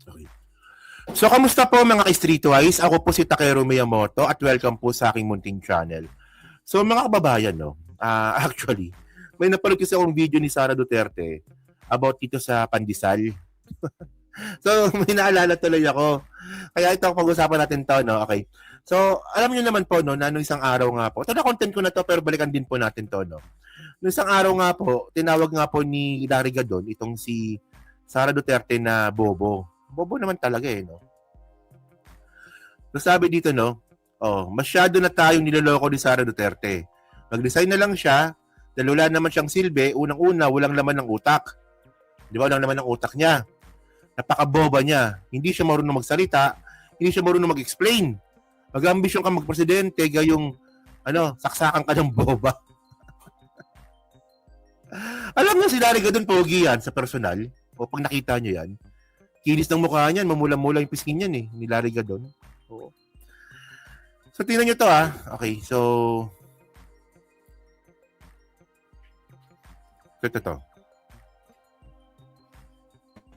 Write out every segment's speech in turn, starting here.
Okay. So, kamusta po mga ka-Streetwise? Ako po si Takeru Miyamoto at welcome po sa aking munting channel. So, mga kababayan, no? Actually, may napanood kasi akong video ni Sara Duterte about dito sa pandesal. So, may naalala tuloy ako. Kaya ito ang pag-usapan natin to, no? Okay. So, alam niyo naman po, no, na nung isang araw nga po, ito na content ko na to, pero balikan din po natin to, no? Nung isang araw nga po, tinawag nga po ni Larry Gadon, itong si Sara Duterte na bobo. Bobo naman talaga eh, no? So, sabi dito, no? Masyado na tayong niloloko ni Sara Duterte. Mag-resign na lang siya, dahil wala naman siyang silbi, unang-una, walang laman ng utak. Di ba? Walang laman ng utak niya. Napakaboba niya. Hindi siya marunong magsalita, hindi siya marunong mag-explain. Mag-ambisyon ka magpresidente, gayong, saksakan ka ng boba. Alam niyo si Larry Gadon, pogi yan sa personal. O pag nakita niyo yan, kinis ng mukha niyan, mamula-mula yung pisngi niyan ni Larry Gadon. Oo. So, tingnan niyo to Okay, so... Ito.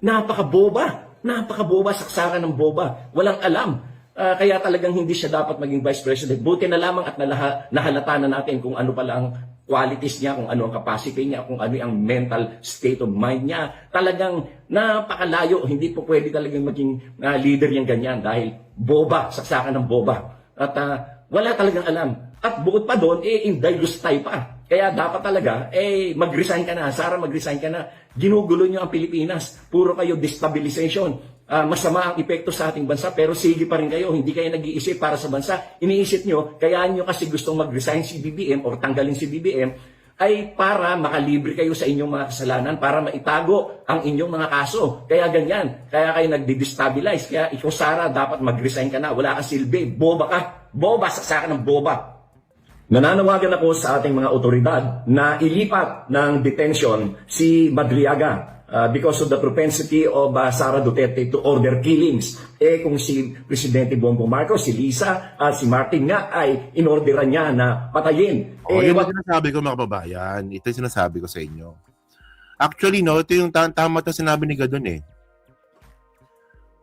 Napakaboba, saksakan ng boba. Walang alam. Kaya talagang hindi siya dapat maging vice president. Buti na lamang at nahalata na natin kung ano pala ang qualities niya, kung ano ang capacity niya, kung ano ang mental state of mind niya. Talagang napakalayo. Hindi po pwede talagang maging leader yung ganyan dahil boba, saksakan ng boba. At wala talagang alam. At bukod pa doon, indulgence tayo pa. Kaya dapat talaga, mag-resign ka na. Sara, mag-resign ka na. Ginugulo niyo ang Pilipinas. Puro kayo destabilization. Masama ang epekto sa ating bansa, pero sige pa rin kayo. Hindi kayo nag-iisip para sa bansa. Iniisip nyo, kaya nyo kasi gustong mag-resign si BBM o tanggalin si BBM, ay para makalibre kayo sa inyong mga kasalanan, para maitago ang inyong mga kaso. Kaya ganyan. Kaya kayo nagdi-destabilize. Kaya ikaw, Sara, dapat mag-resign ka na. Wala kang silbi. Boba ka. Boba, saksakan ng boba. Nananawagan ako sa ating mga otoridad na ilipat ng detention si Madriaga because of the propensity of Sara Duterte to order killings. Kung si Presidente Bongbong Marcos, si Lisa at si Martin nga ay inorderan niya na patayin. Yung sinasabi ko mga kababayan, ito yung sinasabi ko sa inyo. Actually, no, ito yung tama ito sinabi ni Gadon eh.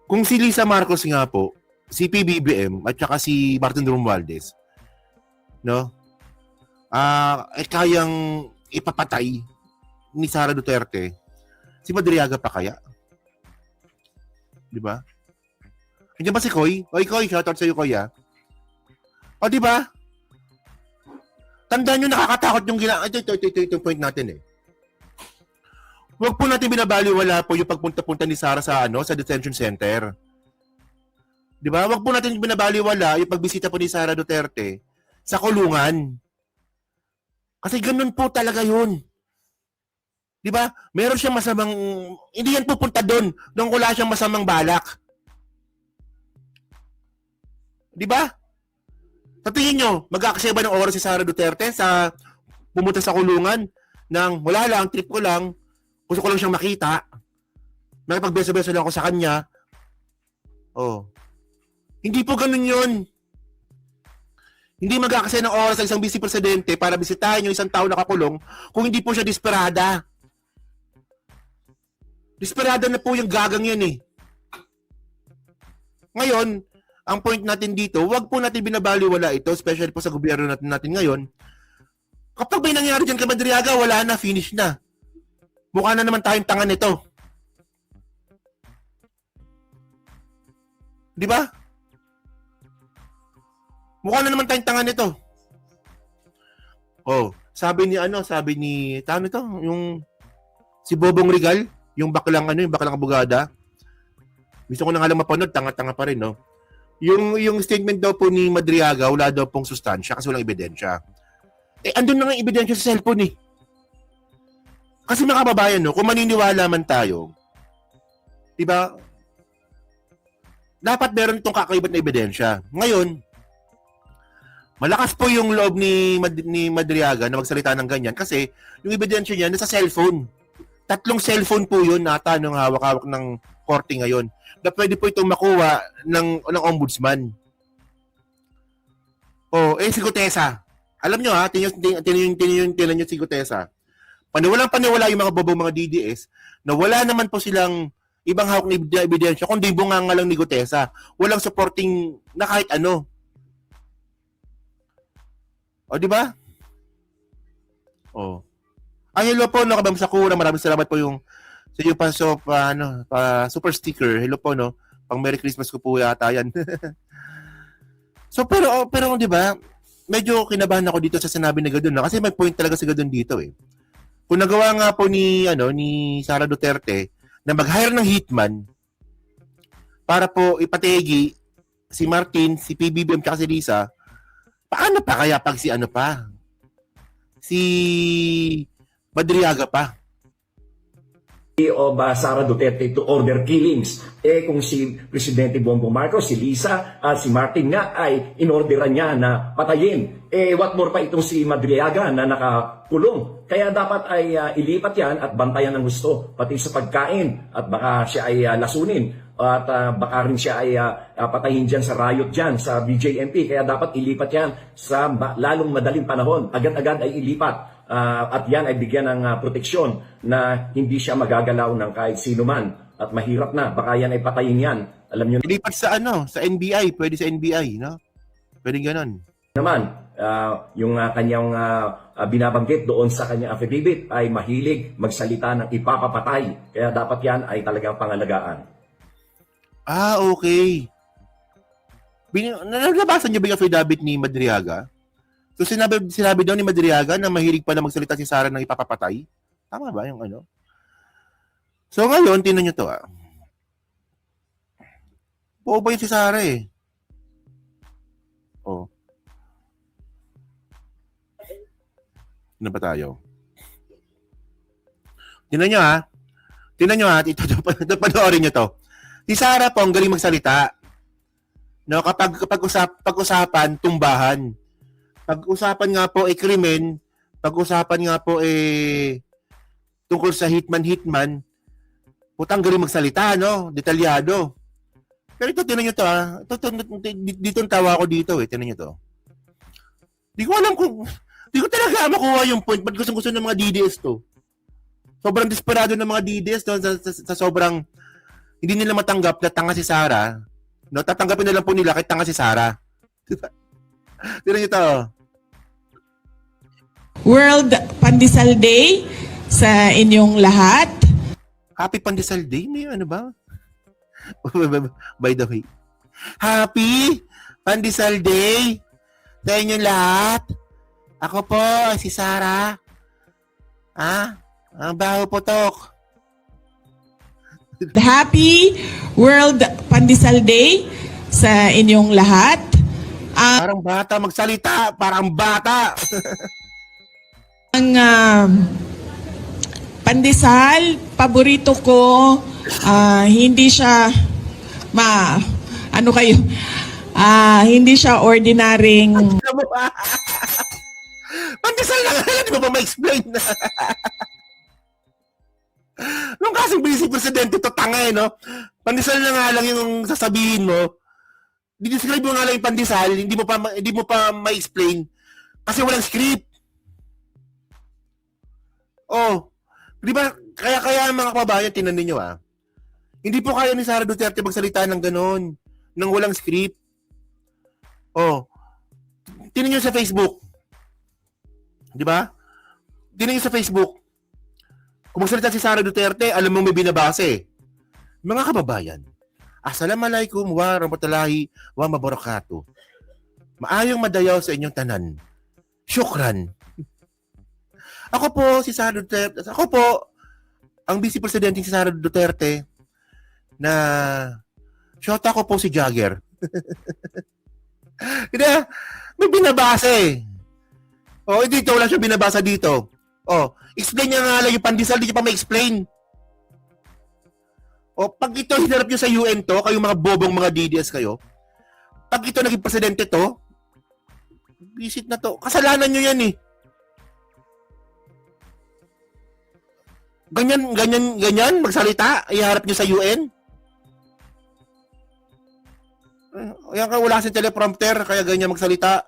Kung si Lisa Marcos nga po, si PBBM at saka si Martin Romualdez, no? Kayang ipapatay ni Sara Duterte, si Madriaga pa kaya? Di ba? Hindi ba si Koy? Oy, Koy, shoutout sa iyo, Koy, O, di ba? Tandaan nyo, nakakatakot yung ito yung point natin eh. Huwag po natin binabaliwala po yung pagpunta-punta ni Sara sa detention center. Di ba? Huwag po natin binabaliwala yung pagbisita po ni Sara Duterte sa kulungan. Kasi ganun po talaga yun. Di ba? Meron siyang masamang... Hindi yan pupunta doon nung wala siyang masamang balak. Di ba? Sa tingin nyo, mag-aaksaya ba ng oras si Sara Duterte sa pumunta sa kulungan nang wala lang, trip ko lang, gusto ko lang siyang makita, nakipagbeso-beso lang ako sa kanya. Hindi po ganun yun. Hindi mag-aaksaya ng oras sa isang vice presidente para bisitahin yung isang tao nakakulong kung hindi po siya desperada. Desperada na po yung gagang yan eh. Ngayon, ang point natin dito, wag po natin binabaliwala ito, especially po sa gobyerno natin ngayon. Kapag may nangyari dyan kay Madriaga, wala na, finish na. Mukha na naman tayong tanga nito. Di ba? Mukha na naman tayong tanga nito. Sabi ni tama ito, yung si Bobong Regal, yung baklang abogada. Gusto ko na nga lang mapanood, tanga-tanga pa rin, no? Yung statement daw po ni Madriaga, wala daw pong sustansya kasi walang ebidensya. Andun na nga ebidensya sa cellphone eh. Kasi mga kababayan, no, kung maniniwala man tayo, di ba, dapat meron itong kakaibat na ebidensya. Ngayon, malakas po yung loob ni Madriaga na magsalita ng ganyan kasi yung ebidensya niya nasa cellphone. 3 cellphone po yun nata nung hawak-hawak ng korte ngayon na pwede po itong makuha ng ombudsman. Si Gutesa. Alam nyo tingnan nyo si Gutesa. Paniwalang-paniwala yung mga bobong mga DDS na wala naman po silang ibang hawak na ebidensya, kundi bunganga lang ni Gutesa. Walang supporting na kahit ano. O, di ba? O. Ay, hello po, no, Kabam Sakura. Maraming salamat po yung sa iyo pa, so, super sticker. Hello po, no? Pang Merry Christmas ko po yata yan. So, pero di ba, medyo kinabahan ako dito sa sinabi ni Gadon, no? Kasi may point talaga si Gadon dito, eh. Kung nagawa nga po ni Sara Duterte na mag-hire ng hitman para po ipategi si Martin, si PBBM, at si Lisa, paano pa kaya pag si Madriaga pa? Of Sara Duterte to order killings. Kung si Presidente Bongbong Marcos, si Lisa at si Martin nga ay inorderan niya na patayin. What more pa itong si Madriaga na nakakulong. Kaya dapat ay ilipat yan at bantayan ng gusto. Pati sa pagkain at baka siya ay lasunin. At baka rin siya ay patayin dyan sa riot dyan, sa BJMP. Kaya dapat ilipat yan sa lalong madaling panahon. Agad-agad ay ilipat. At yan ay bigyan ng proteksyon na hindi siya magagalaw ng kahit sino man. At mahirap na, baka yan ay patayin yan. Alam nyo ilipat sa sa NBI, pwede sa NBI, no? Pwede ganon. Naman, yung kanyang binabanggit doon sa kanyang affidavit ay mahilig magsalita ng ipapapatay. Kaya dapat yan ay talagang pangalagaan. Okay. Nalabasan niyo ba yung affidavit ni Madriaga? So sinabi daw ni Madriaga na mahilig pala magsalita si Sara ng ipapapatay? Tama ba yung ano? So ngayon, tingnan nyo to Oo ba yun si Sara eh? Oh. Ano ba tayo? Tingnan nyo Tingnan nyo ito panoorin nyo to. Si Sara po ang galing magsalita. No, kapag pag-usapan, tumbahan. Pag-usapan nga po krimen, pag-usapan nga po tungkol sa hitman, putang galing magsalita, no? Detalyado. Pero ito, tinan nyo to, dito ang tawa ko dito, tinan nyo to. Di ko alam di ko talaga makuha yung point, ba't gusto ng mga DDS to? Sobrang desperado ng mga DDS, no? Sa sobrang, hindi nila matanggap na tanga si Sara, no? Tatanggapin na lang po nila kahit tanga si Sara. Tinan nyo to, World Pandesal Day sa inyong lahat. Happy Pandesal Day? May ano ba? By the way. Happy Pandesal Day sa inyong lahat. Ako po, si Sara. Ang baho putok. Happy World Pandesal Day sa inyong lahat. Parang bata magsalita. Parang bata. Ang pandesal, paborito ko, hindi siya hindi siya ordinaryeng Pandesal na nga, di ba pa ma-explain? Nung kasing busy presidente to tanga no? Pandesal na nga lang yung sasabihin mo. Di-describe mo nga lang yung pandesal, hindi mo pa ma-explain kasi walang script. Di ba? Kaya mga kababayan, tinan ninyo hindi po kaya ni Sara Duterte magsalita ng ganon, nang walang script. Tinan nyo sa Facebook. Di ba? Tinan nyo sa Facebook. Kung magsalita si Sara Duterte, alam mo may binabase. Mga kababayan, Assalamualaikum warahmatullahi wabarakatuh. Maayong madayaw sa inyong tanan. Syukran. Ako po si Sara Duterte. Ako po ang Vice Presidente si Sara Duterte na shota ko po si Jagger. Hindi, may binabasa dito wala siya binabasa dito. Explain niya nga lang yung pandesal, di niya pa ma-explain. Pag ito hinarap niyo sa UN to, kayong mga bobong mga DDS kayo, pag ito naging presidente to, visit na to. Kasalanan niyo yan Ganyan magsalita, iharap niyo sa UN. Ayan ka, wala si teleprompter, kaya ganyan magsalita.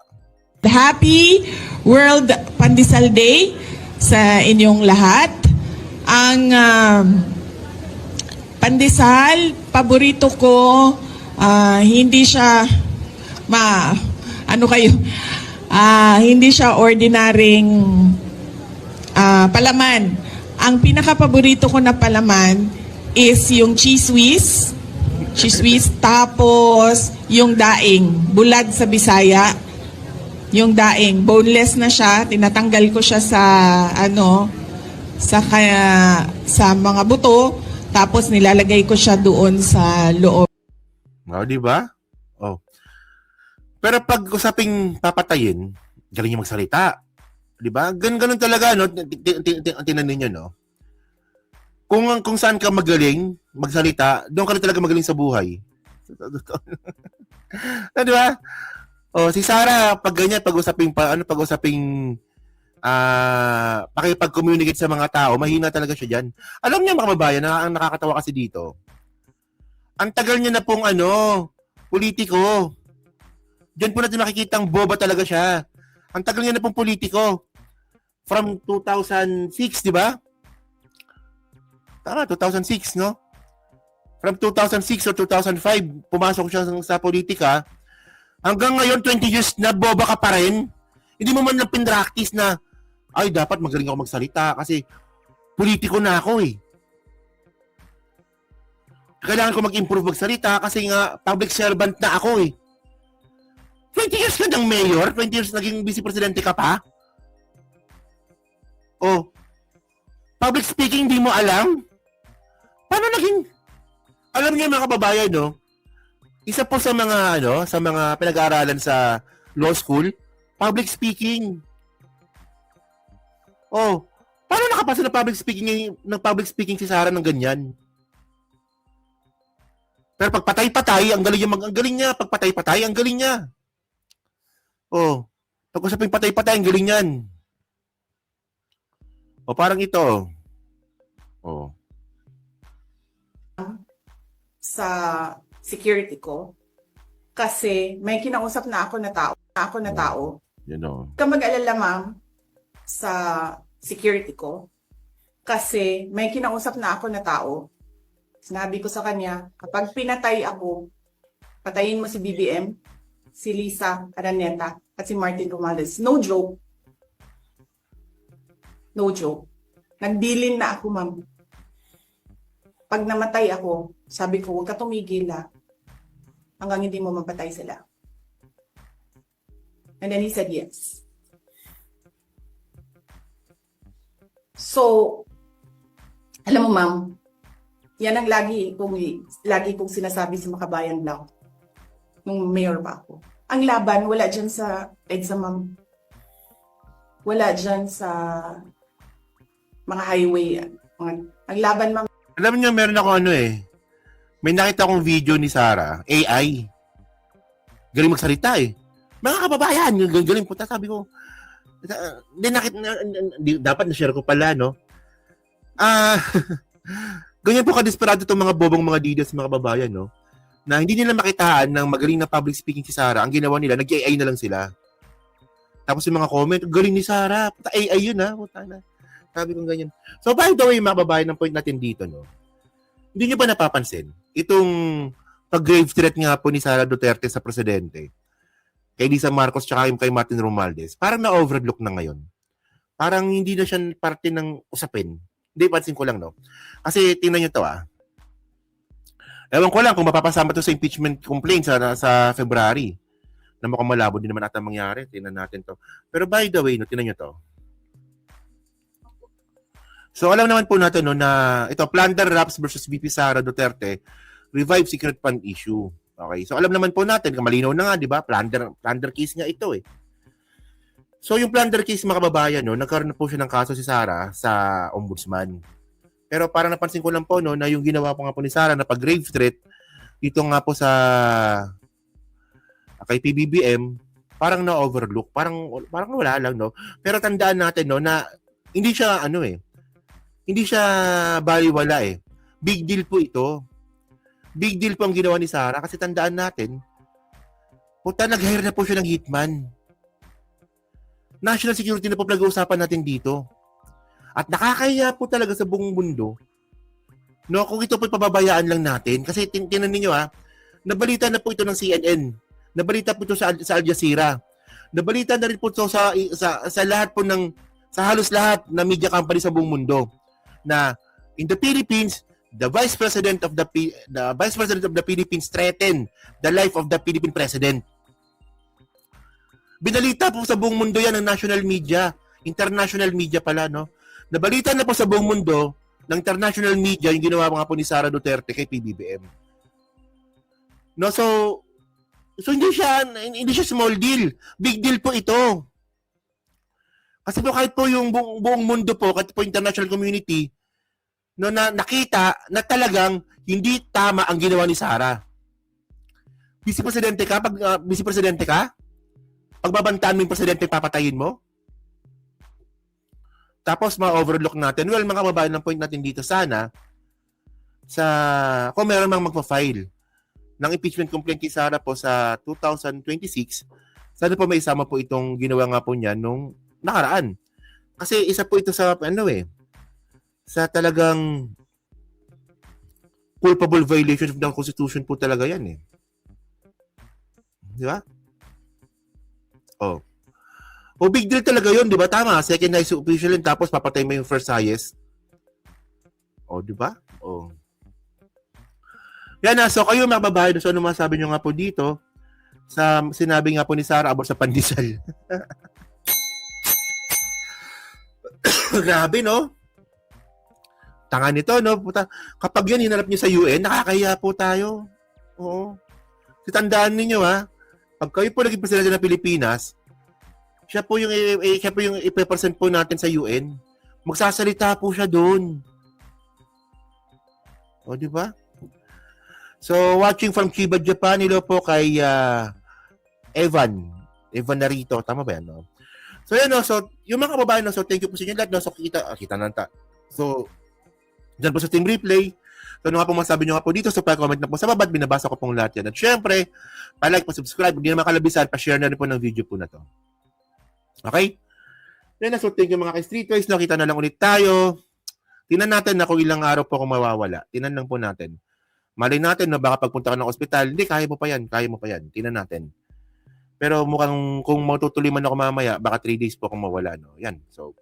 Happy World Pandesal Day sa inyong lahat. Ang Pandesal, paborito ko, hindi siya hindi siya ordinaryong palaman. Ang pinaka-paborito ko na palaman is yung cheese whiz. Cheese whiz, tapos yung daing, bulad sa Bisaya. Yung daing, boneless na siya, tinatanggal ko siya sa mga buto, tapos nilalagay ko siya doon sa loob. Oh, di ba? Oh. Pero pag usaping papatayin, galing yung magsalita. Di ba? Ganun talaga, no? Tinan ninyo, no? Kung saan ka magaling magsalita, doon ka rin talaga magaling sa buhay. Di ba? Oh, si Sarah, pag ganyan, pag-usaping pakipag-communicate sa mga tao, mahina talaga siya diyan. Alam niyo mga kababayan, ang nakakatawa kasi dito. Ang tagal niya na pong politiko. Diyan po natin makikita ang boba talaga siya. Ang tagal niya na pong politiko. From 2006, di ba? Tama, 2006, no? From 2006 or 2005, pumasok siya sa politika. Hanggang ngayon, 20 years na, boba ka pa rin. Hindi mo man lang pinractice na, ay, dapat magaling ako magsalita kasi politiko na ako eh. Kailangan ko mag-improve magsalita kasi nga public servant na ako eh. 20 years ka ng mayor? 20 years naging vice-presidente ka pa? Oh, public speaking di mo alam? Paano naging... Alam niyo mga kababayan, no? Isa po sa mga pinag-aaralan sa law school, public speaking. Oh, paano nakapasa ng public speaking si Sarah ng ganyan? Pero pag patay-patay, ang galing niya. Pag patay-patay, ang galing niya. Oh, pag usaping patay-patay, ang galing niyan. O parang ito. Oh. Sa security ko kasi may kinausap na ako na tao. You know. Ka mag-alala ma'am sa security ko kasi may kinausap na ako na tao. Sinabi ko sa kanya, kapag pinatay ako, patayin mo si BBM, si Lisa Araneta at si Martin Romualdez. No joke. No joke. Nagbilin na ako ma'am. Pag namatay ako, sabi ko, huwag ka tumigil hanggang hindi mo mapatay sila. And then he said yes. So, alam mo ma'am, yan ang lagi kong sinasabi sa Makabayan Law nung mayor pa ako. Ang laban, wala dyan sa EDSA ma'am. Wala dyan sa mga highway. Ang laban ma'am, Alam niyo, meron ako may nakita akong video ni Sarah, AI. Galing magsalita eh. Mga kababayan, galing po. Sabi ko, dapat na-share ko pala, no? Ganyan po ka-desperado itong mga bobong mga leaders, mga kababayan, no? Na hindi nila makitaan ng magaling na public speaking si Sarah. Ang ginawa nila, nag-AI na lang sila. Tapos yung mga comment, galing ni Sarah. Puta, AI yun, ha? Puta na. Sabi ko ganyan. So, by the way, mga kababayan, ang point natin dito, no? Hindi nyo ba napapansin? Itong pag-grave threat nga po ni Sara Duterte sa presidente, kay Lisa Marcos tsaka yung kay Martin Romualdez, parang na-overlook na ngayon. Parang hindi na siya parte ng usapin. Hindi, pansin ko lang, no? Kasi tingnan nyo to, Ewan ko lang kung mapapasama to sa impeachment complaint sa February. Na mukhang malabo din naman ata mangyari. Tingnan natin to. Pero by the way, no, tingnan nyo to. So alam naman po natin no, na ito, Plunder Raps versus VP Sara Duterte, revive secret fund issue. Okay, so alam naman po natin, malinaw na nga, di ba? Plunder case nga ito eh. So yung plunder case mga kababayan, no, nagkaroon na po siya ng kaso si Sara sa ombudsman. Pero parang napansin ko lang po no, na yung ginawa po nga po ni Sara na pag-grave threat, dito nga po sa kay PBBM, parang na-overlook. Parang wala lang, no? Pero tandaan natin, no, na hindi siya, hindi siya baliwala eh. Big deal po ito. Big deal po ang ginawa ni Sara kasi tandaan natin, puta, nag-hire na po siya ng hitman. National security na po pag-uusapan natin dito. At nakakaya po talaga sa buong mundo No, kung ito po pababayaan lang natin, kasi tinan niyo nabalita na po ito ng CNN, nabalita po ito sa Al Jazeera, nabalita na rin po ito sa lahat po sa halos lahat na media company sa buong mundo, na in the Philippines, the Vice President of the Philippines threatened the life of the Philippine President. Binalita po sa buong mundo yan ng national media, international media pala, no? Nabalita na po sa buong mundo ng international media yung ginawa nga po ni Sara Duterte kay PBBM. No, so hindi siya small deal. Big deal po ito. Kasi po kahit po yung buong mundo po, kahit po international community, no, na nakita na talagang hindi tama ang ginawa ni Sara. Vice Presidente ka, pagbabantaan mo yung presidente, papatayin mo? Tapos ma-overlook natin. Well, mga kababayan, ang point natin dito sana, kung meron mang magpa-file ng impeachment complaint kay Sara po sa 2026, sana po may isama po itong ginawa nga po niya nung nakaraan. Kasi isa po ito sa, sa talagang culpable violation of the Constitution po talaga yan eh. Di ba? Oh. O big deal talaga yun, di ba? Tama, second highest official yun, tapos papatay mo yung first highest. O, di ba? O. Yan na, so kayo mga babae, so ano masabi nyo nga po dito sa sinabi nga po ni Sara about sa pandesal. Grabe, no? Tanga nito, no? Kapag yan hinarap nyo sa UN, nakakahiya po tayo. Oo. Tandaan ninyo, pag kayo po naging presidente ng Pilipinas, siya po yung ipe-present po natin sa UN. Magsasalita po siya doon. O, di ba? So, watching from Chiba, Japan, hello po kay Evan Narito. Tama ba yan, no? So, yan, no? So, yung mga kababayan, no? So, thank you po sa inyo lahat, no? So, kita nanta. So, dyan po sa team replay. So, ano nga po masabi nyo nga po dito, so pa-comment na po sa baba at binabasa ko pong lahat yan. At syempre, pa-like, pa-subscribe, hindi naman kalabisan, pa-share na rin po ng video po na to. Okay? Then, so thank you mga ka-streetwise. Nakita na lang ulit tayo. Tingnan natin na kung ilang araw po akong mawawala. Tingnan lang po natin. Malay natin na baka pagpunta ka ng ospital, hindi, kaya mo pa yan. Tingnan natin. Pero mukhang kung matutuloy man ako mamaya, baka 3 days po akong mawala. No? Yan. So,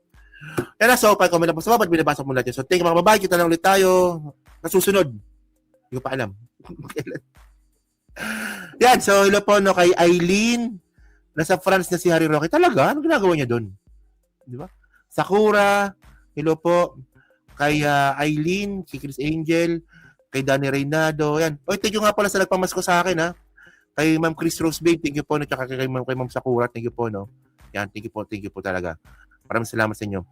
yan na. So, pa-comment na po sa baba at binabasa po natin. So, thank you mga babae. Kita na ulit tayo. Nasusunod. Hindi ko pa alam. Yan. So, hello po no, kay Eileen. Nasa France na si Harry Roque. Talaga? Ano ginagawa niya doon? Di ba? Sakura. Hello po. Kay Eileen, kay Chris Angel, kay Danny Reynado. Yan. Oy, thank you nga pala sa nagpamasko sa akin, ha? Kay Ma'am Chris Rosebabe, thank you po. No? Tsaka kay Ma'am Sakura, thank you po, no? Yan, thank you po talaga. Maraming salamat sa inyo.